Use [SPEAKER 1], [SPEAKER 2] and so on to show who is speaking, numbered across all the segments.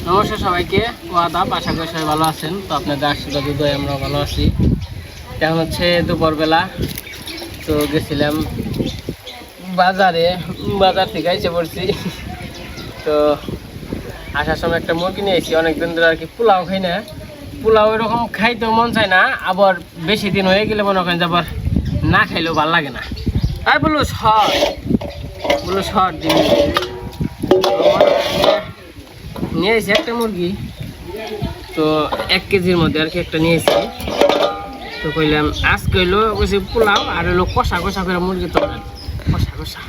[SPEAKER 1] নমস্কার সবাইকে, আদাব। আশা করি সবাই ভালো আছেন। তো আপনাদের আশীর্বাদ দোয়ায় আমরা ভালো আছি। এখন হচ্ছে দুপুরবেলা, তো গেছিলাম বাজারে, বাজার থেকে এসে পড়ছি। তো আসার সময় একটা মুরগি নিয়ে এসেছি। অনেকদিন ধরে আর কি পোলাও খাই না, পোলাও এরকম খাইতেও মন চায় না, আবার বেশি দিন হয়ে গেলে মনে করেন যে আবার না খাইলেও ভালো লাগে না। আর বললো শর্ট দিন নিয়ে এসেছি একটা মুরগি, তো 1 কেজির মধ্যে আর কি একটা নিয়েছি। তো কইলাম আজকে হইলো বলছি পোলাও আর হইলো কষা কষা করে মুরগি তরকারি, কষা কষা।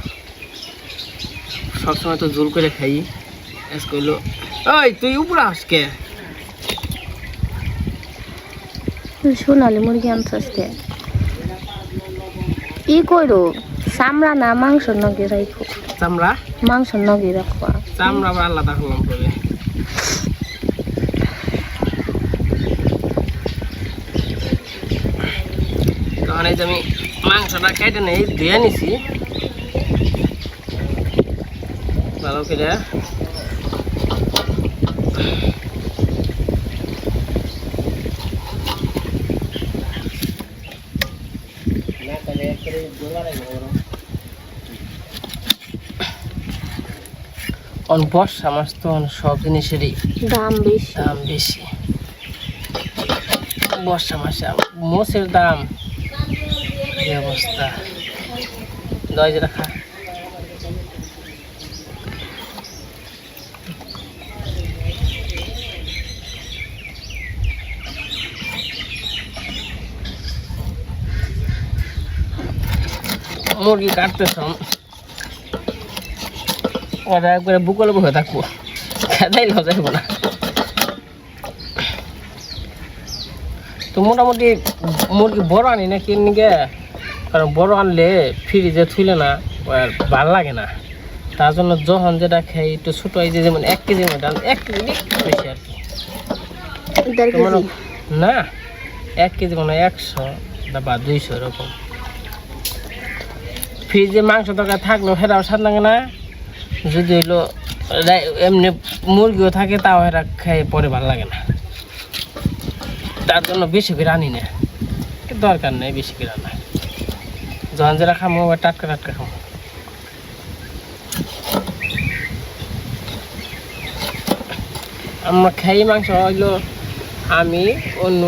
[SPEAKER 1] সবসময় তো ঝোল করে খাই, আজকে হইলো। ওই তুই উপরে আজকে
[SPEAKER 2] সোনালি মুরগি আনছে ই কইরো চামড়া না মাংস নগে রাখো,
[SPEAKER 1] চামড়া
[SPEAKER 2] মাংস নগে রাখবা,
[SPEAKER 1] চামড়া আবার আলাদা করলাম করে। তখন এই যে আমি মাংসটা কেটে নেই, ধুয়ে নিছি ভালো করে। বর্ষা মাস তো সব জিনিসেরই
[SPEAKER 2] দাম
[SPEAKER 1] বেশি। বর্ষা মাসে মোষের দাম এই অবস্থা। দই যে রাখা মুরগি কাটতেছ ওরা একবারে বুকলে বসে থাকবো, খেদাই যাইব না। তো মোটামুটি মুরগি বড় আনি না কিনে গে, কারণ বড় আনলে ফ্রিজে থুইলে না আর ভাল লাগে না। তার জন্য যখন যেটা খাই একটু ছোটো, এই যে যেমন 1 কেজির মধ্যে 1 কেজি একটু বেশি আর কি না, 1 কেজি মানে 100 বা 200 এরকম। ফ্রিজে মাংস তরকারি থাকলেও সেটাও স্বাদ লাগে না, যদি হইলো এমনি মুরগিও থাকে তাও এটা খেয়ে পরে ভালো লাগে না। তার জন্য বেশি করে আনি না, দরকার নেই বেশি করে আনা। যখন যেটা খামো টাটকা টাটকা খামো। আমরা খাই মাংস হইলো, আমি অন্য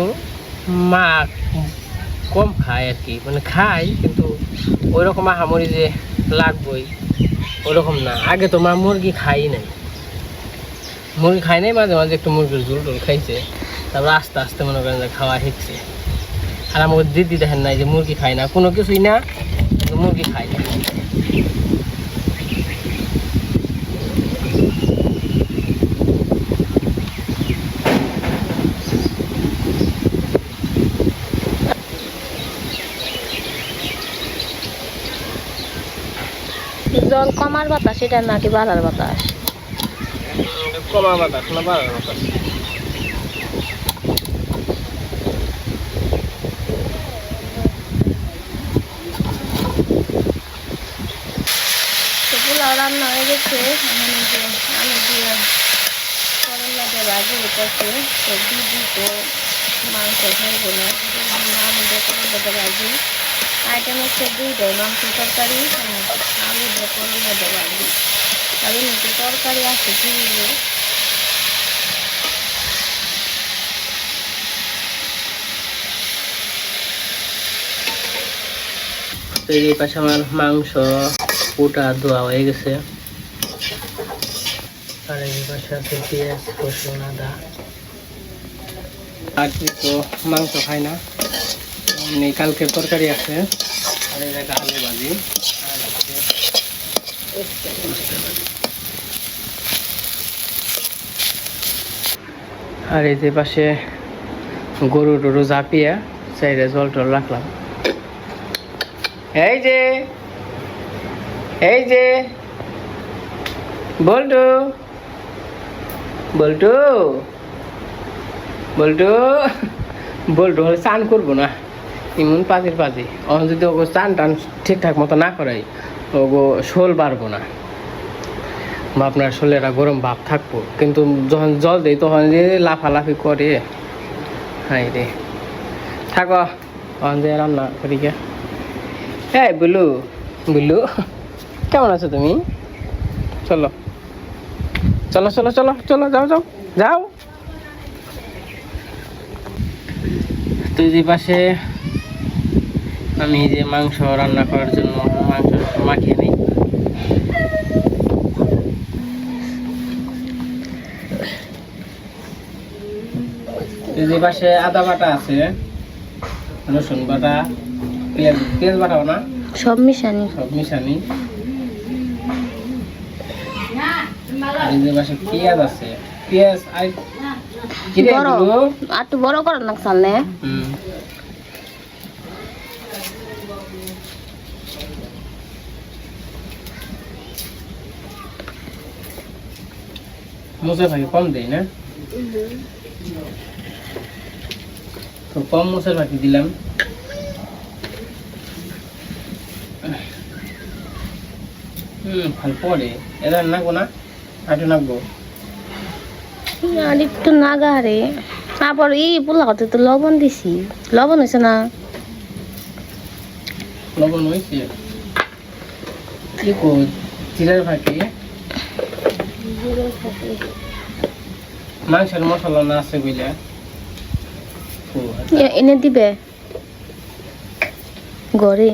[SPEAKER 1] মা কম খাই আর কি, মানে খাই কিন্তু ওই রকম আহামরি যে লাগবই ওরকম না। আগে তো মা মুরগি খাই নাই, মাঝে মাঝে একটু মুরগির ঝোল টোল খাইছে, তারপর আস্তে আস্তে মনে করেন যে খাওয়া শিখছে। আর আমাকে দিদি দেখেন নাই যে মুরগি খাই না, কোনো কিছুই না, মুরগি খাই না।
[SPEAKER 2] জল কমার বাতাস, এটা নাকি বাড়ার বাতাস?
[SPEAKER 1] কমার বাতাস না বাড়ার বাতাস।
[SPEAKER 2] পোলাও রান্না হয়ে গেছে, আলু দিয়ে করলা দিয়ে ভাজি হইতেছে। তো দিদি তো মাংস খাইব না, আলু দিয়ে করলা দিয়ে ভাজি। আইটেম হচ্ছে 2টাই, মাংস তরকারি আলু দিয়ে করলা দিয়ে ভাজি। আর এমনিতে তরকারি আছে ফ্রিজে।
[SPEAKER 1] তো এই পাশে আমার মাংস পুটা ধোয়া হয়ে গেছে, আর এই পাশে আছে পেঁয়াজ রসুন আদা। আর তো মাংস খাই না, এমনি কালকের তরকারি আছে, আর এই জায়গায় আলু ভাজি আর এই যে পাশে গরু টরু ঝাঁপিয়া সাইডে জল টল রাখলাম। এই যে বল্টু বল্টু বল্টু বল্টু হলে চান করবো না, ইমন পাজির পাজি। অন যদি ওগো চান টান ঠিকঠাক মতো না করাই ওগো শোল পারবো না। বা আপনার শরীরে গরম ভাব থাকবো, কিন্তু যখন জল দেয় তখন যে লাফালাফি করে। হাই রে, থাকো তখন যে রান্না করি গে। হ্যাঁ বুলু, বুলু কেমন আছো তুমি? চলো চলো চলো চলো চলো, যাও যাও যাও। তো যে পাশে আমি যে মাংস রান্না করার জন্য মাংস মাখিয়ে নিই। যে পাশে আদা বাটা আছে, রসুন বাটা, পেঁয়াজ বাটাও না,
[SPEAKER 2] সব মিশানি।
[SPEAKER 1] সব মিশানি। আর এই যে পাশে পেঁয়াজ আছে, পেঁয়াজ আর কি রে
[SPEAKER 2] বড়
[SPEAKER 1] গুলো?
[SPEAKER 2] আর একটু বড় করার না চাললে।
[SPEAKER 1] মশলা ভাগে কম দেই না, তো কম মশলা ভাগে দিলাম। ভাল পরে এবার নাকবো না, আটু নাকবো।
[SPEAKER 2] আর একটু নাগা রে। তারপর এই পোলাওতে তো লবণ দিছি, লবণ হয়েছে না?
[SPEAKER 1] লবণ হয়েছে কি কো জিরার ভাগে মাংসের মশলা না আছে বুঝলে।
[SPEAKER 2] এনে দিবে ঘরে।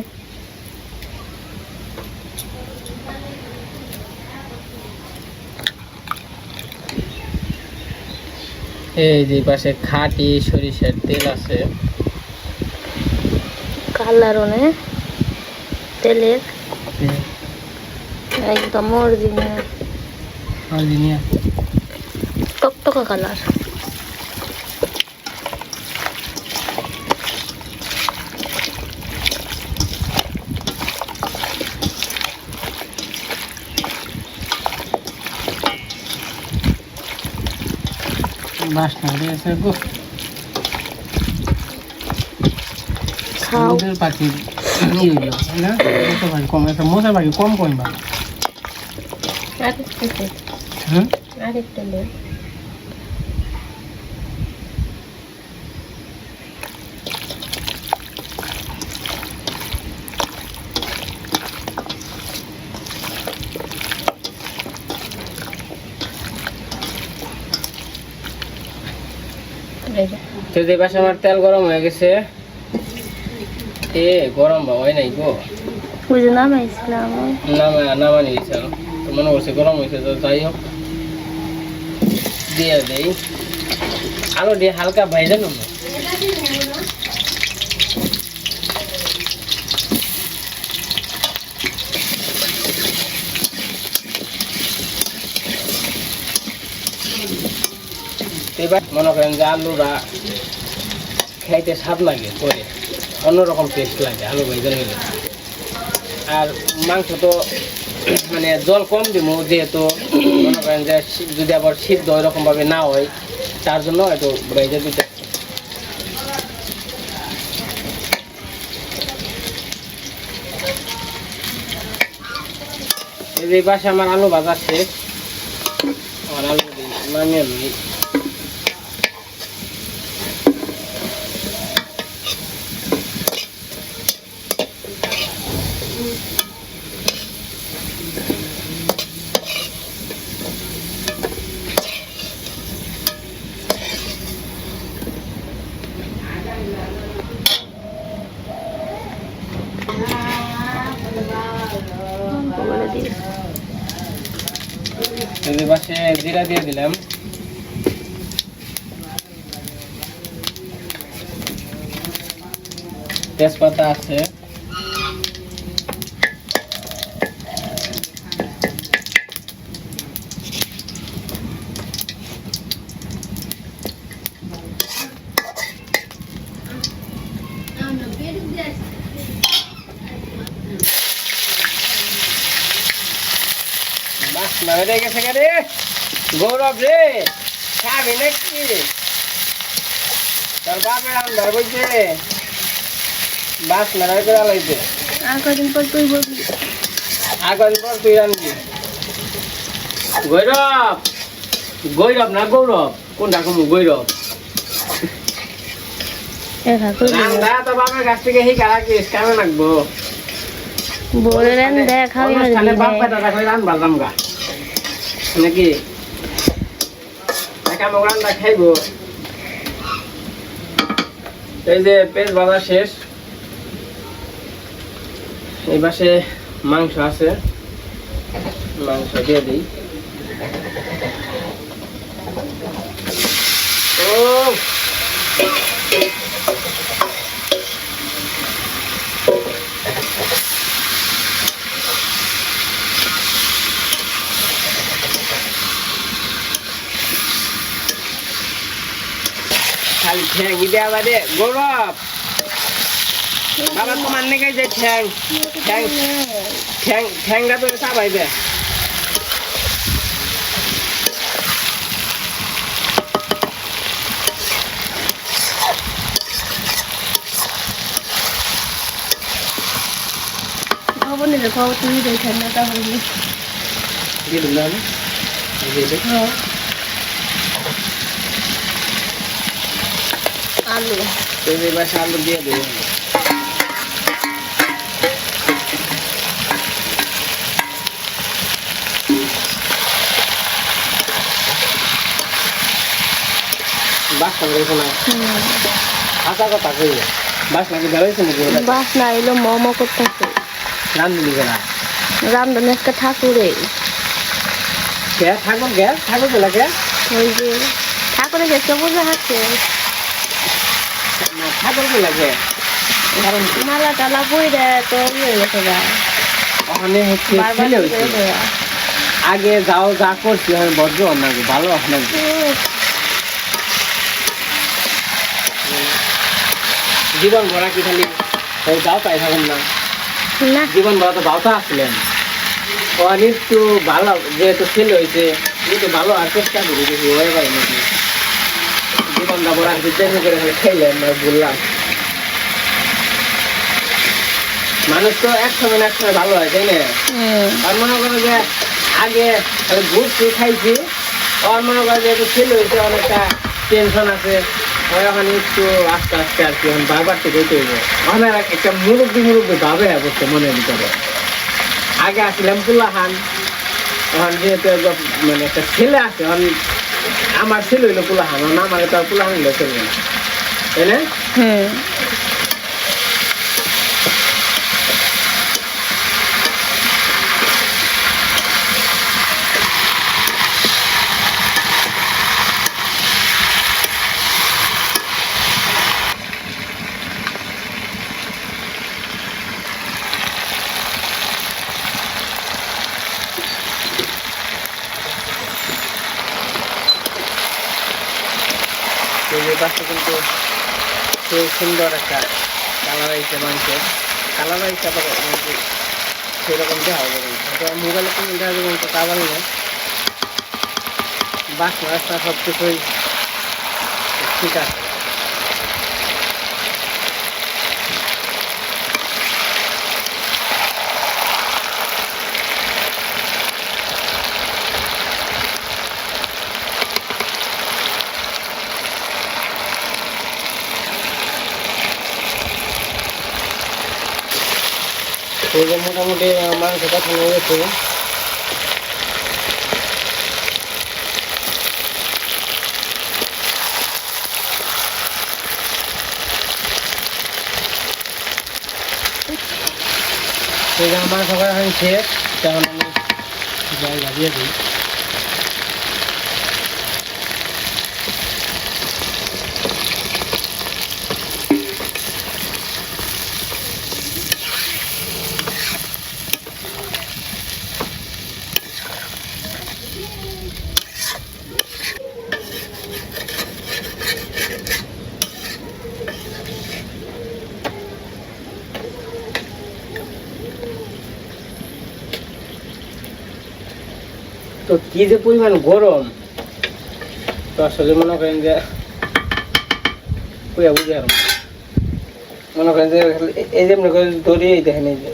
[SPEAKER 1] এই যে পাশে খাঁটি সরিষার তেল আছে,
[SPEAKER 2] কালার অনেক তেলের একদম অরিজিনাল টকটকা কালার।
[SPEAKER 1] বাসনা দিয়েছে গো।
[SPEAKER 2] খাও
[SPEAKER 1] সমুদ্রের পাখি না, মশা পাখি কম, একটা মশা পাখি কম কমবা।
[SPEAKER 2] আরেকটা
[SPEAKER 1] তো যে পাশে আমার তেল গরম হয়ে গেছে। গরম বা হয় নাই গো,
[SPEAKER 2] বুঝে নামাইছিলাম।
[SPEAKER 1] নামানি গেছিলাম তো মনে করছে গরম হয়েছে, তো যাই হোক দিয়ে দেই। আলু দিয়ে হালকা ভাইজা নেব। এবার মনে করেন যে আলুটা খাইতে স্বাদ লাগে, পরে অন্যরকম টেস্ট লাগে আলু ভাইজা নিলে। আর মাংস তো মানে জল কম দিব, যেহেতু মনে করেন যে যদি আবার সিদ্ধ ওইরকম ভাবে না হয়, তার জন্য একটু ভাইজা দিতে। এই পাশে আমার আলু ভাজা শেষ, আমার আলু নামিয়ে নিই। পাশে জিরা দিয়ে দিলাম, তেজপাতা আছে, নামে গেছে রে গৌরব রে, খাবি নাকি? তোর বাপের আন্ধার বলছে বাস মেরাই করে আলাইছে।
[SPEAKER 2] আর কদিন পর তুই বলবি,
[SPEAKER 1] আর কদিন পর তুই রানবি। গৈরব গৈরব না গৌরব কোনটা কম গৈরব
[SPEAKER 2] দেখা করি
[SPEAKER 1] রান্দা তো বাবার কাছ থেকে হি কারা কি কামে লাগবো
[SPEAKER 2] বলেন দেখাও
[SPEAKER 1] তাহলে বাপ কাটা রাখলে রান্না রামগা নাকি একা রান্না খাইবো এই যে পেঁয়াজ ভাজা শেষ এই পাশে মাংস আছে মাংস দিয়ে দিই ও খালি ঠ্যাঙ্গি দেওয়া বাদে গৌরব বাবা তোমার নাকি যে ঠ্যাং ঠ্যাং ঠ্যাং ঠ্যাংটা তো চাবাইবে
[SPEAKER 2] খবর নিলে খবর তুমি দেখেন না তাহলে
[SPEAKER 1] দিয়ে দিলাম আমি দিয়ে দিই
[SPEAKER 2] আলু
[SPEAKER 1] তো এই পাশে আলু দিয়ে দেবো বাসটা বেরোছে না আশা কথা কই বাস নাকি বেরোইছে নাকি
[SPEAKER 2] বাস না এলো মোমো করতেছে
[SPEAKER 1] রান্ধুনি কেনা
[SPEAKER 2] রামদান একটা ঠাকুরে
[SPEAKER 1] গ্যাস থাকবো গ্যাস থাকবো তো লাগে
[SPEAKER 2] ওই যে ঠাকুরে গেছে বুঝে হাঁটছে
[SPEAKER 1] না থাকবো তো লাগে কারণ
[SPEAKER 2] মালা টালা বই দেয় তো হয়ে গেছে গা
[SPEAKER 1] ওখানে হচ্ছে
[SPEAKER 2] বারবার
[SPEAKER 1] ছেলে হয়েছে আগে যাও যা করছি আমি বড্ড অন্যায় ভালো অন্যায় জীবন ভরা কি খালি ওই যাও তাই থাকুন না
[SPEAKER 2] না
[SPEAKER 1] জীবন ভরা তো বাউতা আসছিলেন একটু ভালো যেহেতু ছেলে হয়েছে একটু ভালো আর চেষ্টা করি দেখি হয়ে পারে নাকি জীবনটা ভরা বিদ্যানি করে খালি খেলেন বললাম মানুষ তো একসময় না একসময় ভালো হয় তাই না আর মনে করো যে আগে ঘুরছি খাইছি আর মনে করো যে একটু ছেলে হয়েছে অনেকটা টেনশন আছে এখন একটু আস্তে আস্তে আর কি এখন বারবার তো যেতে হইবে আমার একটা মুরব্বী ভাবে বসছে মনের ভিতরে আগে আসলাম পুলাহান এখন যেহেতু মানে একটা ছেলে আছে এখন আমার ছেলে হইলো পুলাহান আমার তো আর পুলাহান হইলো চলবে না তাই না এই পাশে কিন্তু খুব সুন্দর একটা কালার আইছে মাংসের কালার আইছে আবার সেরকম দেওয়া হবে কিন্তু মোবাইলে কোনো দেখা যাবে তো কাবার না বাস রাস্তা সব কিছুই ঠিক আছে এই যে মোটামুটি মাংসটা খাওয়া গেছে এই যে আমার সবাই এখন শেষ তখন আমি যাই ভাবিয়ে দিই তো কি যে পরিমাণ গরম তো আসলে মনে করেন যে কইয়া বুঝে আর মনে করেন যে এই যে মনে করেন দড়ি এই দেখেন এই যে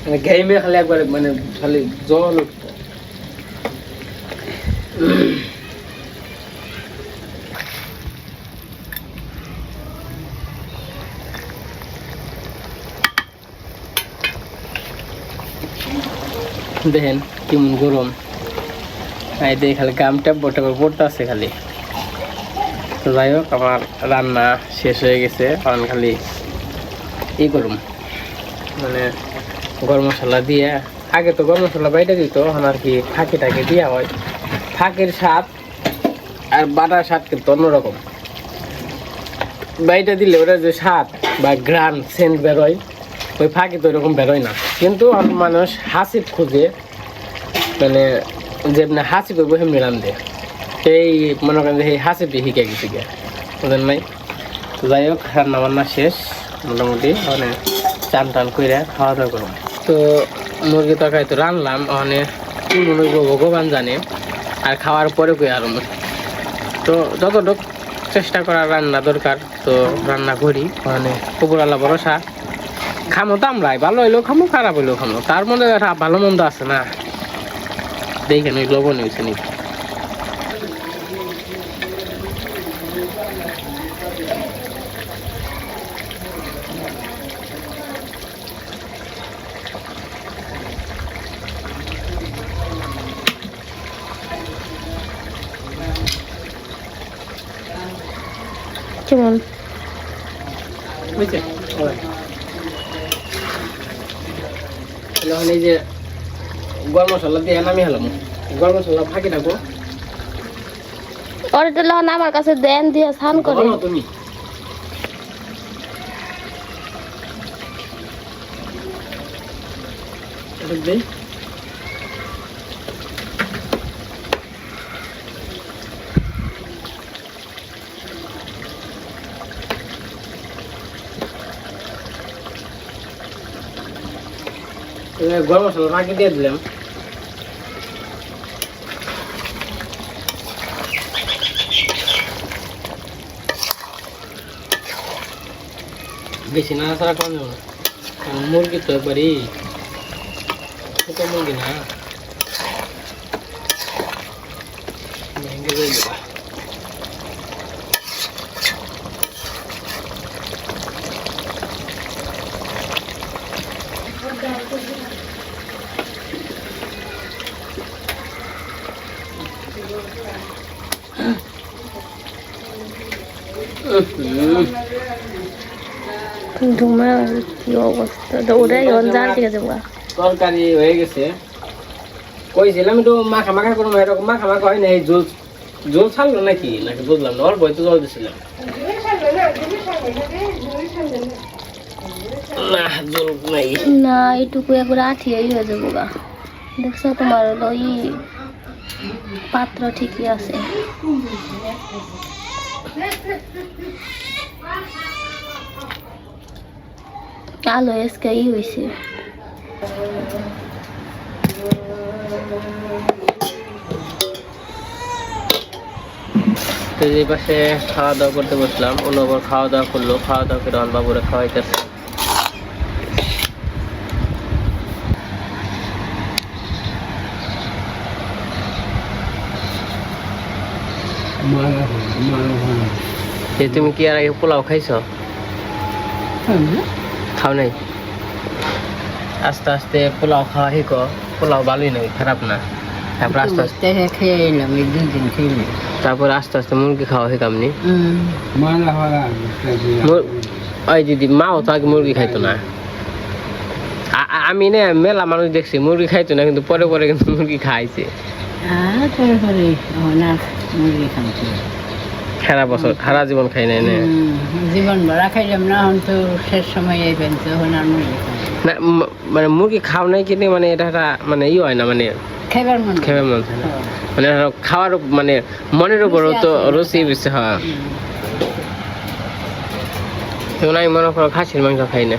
[SPEAKER 1] মানে ঘেমে খালি একবার মানে খালি জল উঠতো দেখেন কেমন গরম, এই দিয়ে খালি গাম ট্যাপ পড়তে আছে খালি। তো যাই হোক আমার রান্না শেষ হয়ে গেছে, কারণ খালি ই করুম মানে গরম মশলা দিয়ে। আগে তো গরম মশলা বাইরে দিত, এখন আর কি ফাঁকি টাকি দেওয়া হয়। ফাঁকির স্বাদ আর বাটার স্বাদ কিন্তু অন্যরকম। বাইরে দিলে ওটা যে স্বাদ বা গ্রান সেন্ট বেরোয়, ওই ফাঁকি তো ওরকম বেরোয় না। কিন্তু মানুষ হাসি খুঁজে, মানে যেমনি হাসি করবো সেমনি রান্ধে, সেই মনে করেন যে সেই হাসিটি শিখে গেছে গিয়ে, বুঝলেন নাই? তো যাই হোক রান্না বান্না শেষ মোটামুটি, মানে চান টান করে খাওয়া দাওয়া করবো। তো মুরগি তরকারি তো রান্নাম, ওখানে ভগবান জানে, আর খাওয়ার পরে কই আর তো যতটুক চেষ্টা করার রান্না দরকার তো রান্না করি। মানে উপরওয়ালা ভরসা, খামো তো আমরাই, ভালো হইলেও খামো খারাপ হইলেও খামো, তার মধ্যে একটা ভালো মন্দ আছে না, দেখেন ওই লবণ হয়েছে নাকি।
[SPEAKER 2] কেমন
[SPEAKER 1] বুঝছে? এখন এই যে গরম মশলা দিয়ে নামি হলাম, গরম মশলা ফাঁকি থাকবো।
[SPEAKER 2] ওটা লন আমার কাছে দেন দিয়ে স্নান করে।
[SPEAKER 1] তুমি গরম মশলা ফাঁকি দিয়ে দিলাম। বেশি নাড়াচাড়া কম যাবে না, মুরগি তো একবারই ছোট মুরগি না, ভেঙে যাবে।
[SPEAKER 2] তোমার কি অবস্থা, ওটাই জান ঠিক আছে।
[SPEAKER 1] তরকারি হয়ে গেছে, কইছিলাম একটু মাখা মাখা করবো, এরকম মাখা মাখা হয় না। এই জল জল ছাড়লো নাকি নাকি বুঝলাম না, অল্প হয়তো জল দিছিলাম না, জল নাই
[SPEAKER 2] না, এইটুকু একবার আঠিয়াই হয়ে যাবো গা। দেখছো তোমার হলো ই পাত্র ঠিকই আছে। আলো এসকে ই হয়েছে।
[SPEAKER 1] তো এই পাশে খাওয়া দাওয়া করতে বসলাম, অন্য আবার খাওয়া দাওয়া করলো, খাওয়া দাওয়া করে আমার বাবুরা খাওয়াইতেছে। তুমি কি আর আগে পোলাও খাইছ? খাও নাই? আস্তে আস্তে পোলাও খাওয়া শিখো, পোলাও ভালোই নয়, খারাপ না। তারপর আস্তে আস্তে
[SPEAKER 2] খেয়ে এলাম, এই 2 দিন খেয়ে।
[SPEAKER 1] তারপর আস্তে আস্তে মুরগি খাওয়া শিখামনি। ওই দিদি মাও তো আগে মুরগি খাইতো না। আমি না মেলা মানুষ দেখছি মুরগি খাইতো না, কিন্তু পরে পরে কিন্তু মুরগি খাইছে। সারা বছর সারা জীবন খাই নাই না,
[SPEAKER 2] জীবন ভরা খাইলাম না, এখন তো শেষ সময় আইবেন তো এখন আর মুরগি
[SPEAKER 1] না। মানে মুরগি খাও নাই কিন্তু মানে এটা একটা মানে ই হয় না, মানে
[SPEAKER 2] খাইবার মন
[SPEAKER 1] খাইবার মন চায় না, মানে খাওয়ার মানে মনের উপরও তো রুচি বেশি হয়। যেমন আমি মনে করো খাসির মাংস খাই না,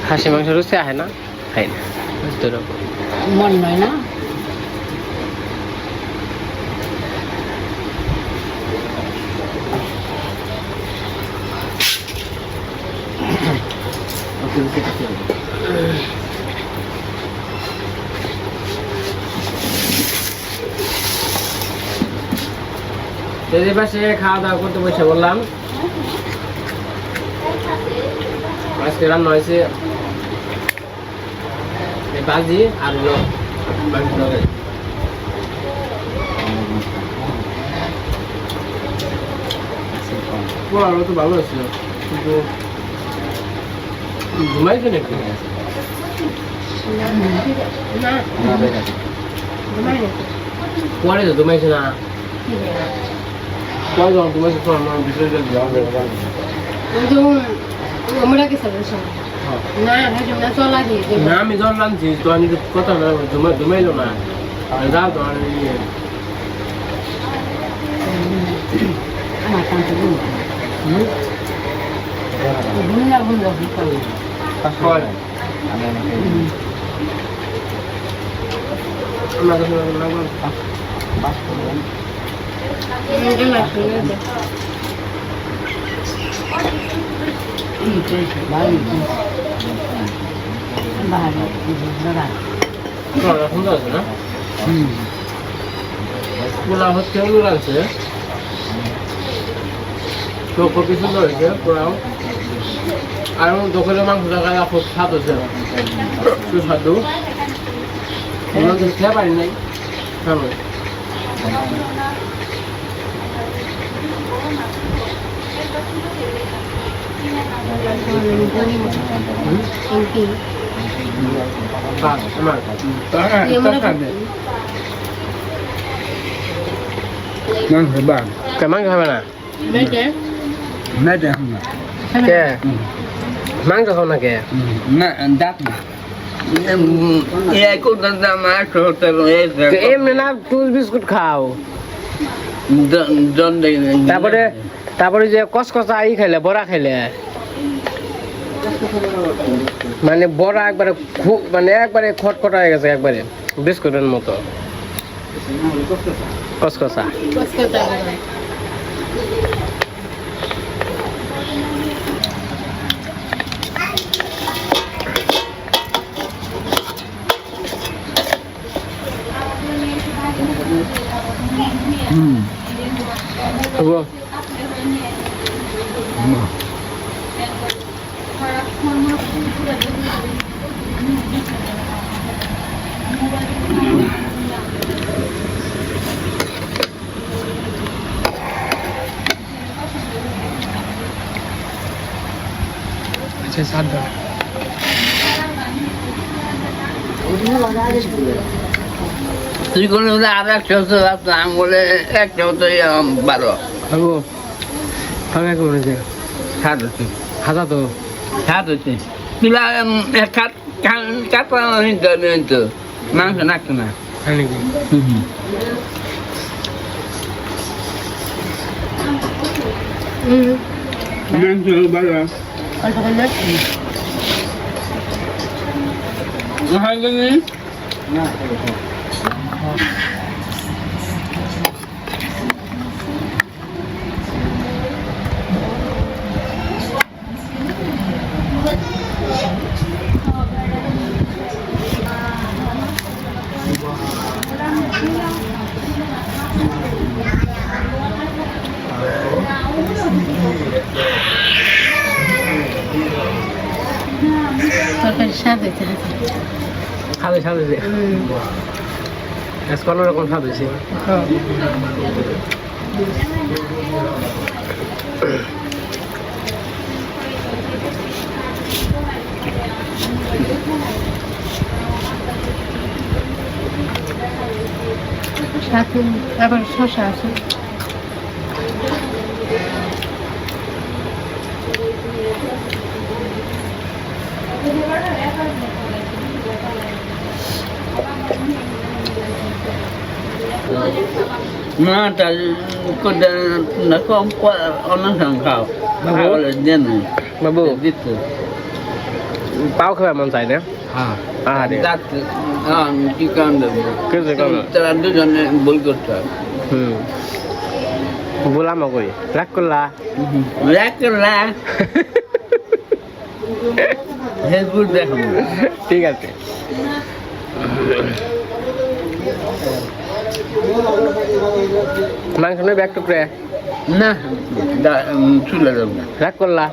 [SPEAKER 1] খাসির মাংস রুচি আসে না, খাই না,
[SPEAKER 2] মন নয় না।
[SPEAKER 1] পাশে খাওয়া দাওয়া করতে বসে বললাম। আজকে রান্না হয়েছে বাজি আর হলো পোলাও তো ভালো আছে কিন্তু ঘুমাইছে নাকি
[SPEAKER 2] না ঘুমাই নাকি
[SPEAKER 1] পরে তো ঘুমাইছে না পরে যখন ঘুমাইছে তো আমার বিষয়টা
[SPEAKER 2] কিন্তু আমরা কি সলিউশন না হজম না চলা দিয়ে
[SPEAKER 1] না আমি যখন রাঁধছি তো আমি তো কথা ঘুমাইলো না যা তো আর
[SPEAKER 2] আমার কাছে বুঝলা বুঝলা বুঝলা
[SPEAKER 1] পরে আমার কাছে লাগবে সুন্দর আছে না পোলাও হচ্ছে কেমন আছে তো খুবই সুন্দর হয়েছে পোলাও আর দোকানের মাংস টাকা খুব স্বাদ হচ্ছে সুস্বাদু খেয়ে পারি নাই ভালো
[SPEAKER 3] মাংস বাঘ
[SPEAKER 1] কেমন খাবে না
[SPEAKER 3] মেটে আমরা
[SPEAKER 1] কে মাংস খাও না কে
[SPEAKER 3] না ডাক না
[SPEAKER 1] এমনি না টুস বিস্কুট খাও তারপরে তারপরে যে কসকসা ই খাইলে বড়া খাইলে মানে বড়া একবারে খুব মানে একবারে খটখটা হয়ে গেছে একবারে বিস্কুটের মতো কসকসা হবো আচ্ছা সাত
[SPEAKER 3] তুই কোনো আর একটা হতো আমি বলে একটা হতো 12
[SPEAKER 1] হবো ফাঁকা করে যে
[SPEAKER 3] সাত হচ্ছে
[SPEAKER 1] হাতা তো
[SPEAKER 3] সাত হচ্ছে তুলা কাটা তো মাংস নাকতো না
[SPEAKER 1] হয় নাকি
[SPEAKER 3] মাংস ভালো হয় না
[SPEAKER 2] তরকারি স্বাদ হয়েছে
[SPEAKER 1] খাবে স্বাদ হয়েছে কোনো রকম স্বাদ হয়েছে
[SPEAKER 2] সাথে আবার শসা আছে
[SPEAKER 3] না তার কোনটা না কম অন্য খাও খাওয়ালে দেন
[SPEAKER 1] বাবু
[SPEAKER 3] দিত
[SPEAKER 1] পাও খাবে মন চাই না
[SPEAKER 3] হ্যাঁ
[SPEAKER 1] আরে
[SPEAKER 3] দাঁত কি কারণ দেবো
[SPEAKER 1] কিছু কারণ
[SPEAKER 3] তারা দুজনে বই করতে হয়
[SPEAKER 1] বললাম কই রাগ করলা
[SPEAKER 3] রাখলা হেল্পফুল দেখো
[SPEAKER 1] ঠিক আছে মাংস নেবে এক টুকরে
[SPEAKER 3] না চুলে দেব না
[SPEAKER 1] রাগ করলা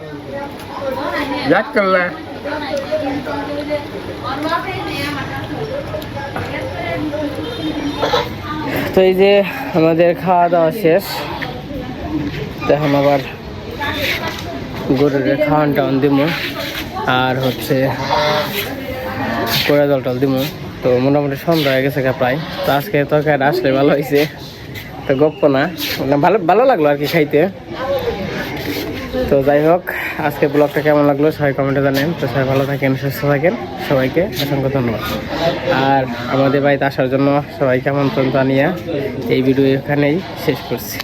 [SPEAKER 3] রাখলা
[SPEAKER 1] তো এই যে আমাদের খাওয়া দাওয়া শেষ, তো এখন আবার গরুর খাওয়ান টাওয়ান দিব আর হচ্ছে কোড়া জল টল দিব। তো মোটামুটি সন্ধ্যা হয়ে গেছে প্রায়। তো আজকে তরকারিটা আসলে ভালো হয়েছে, তো গপ্প না, ভালো ভালো লাগলো আর কি খাইতে। তো যাই হোক, আজকে ব্লগটা কেমন লাগলো সবাই কমেন্টে জানেন। তো সবাই ভালো থাকেন, সুস্থ থাকেন, সবাইকে অসংখ্য ধন্যবাদ। আর আমাদের বাড়িতে আসার জন্য সবাইকে আমন্ত্রণ জানিয়ে এই ভিডিও এখানেই শেষ করছি।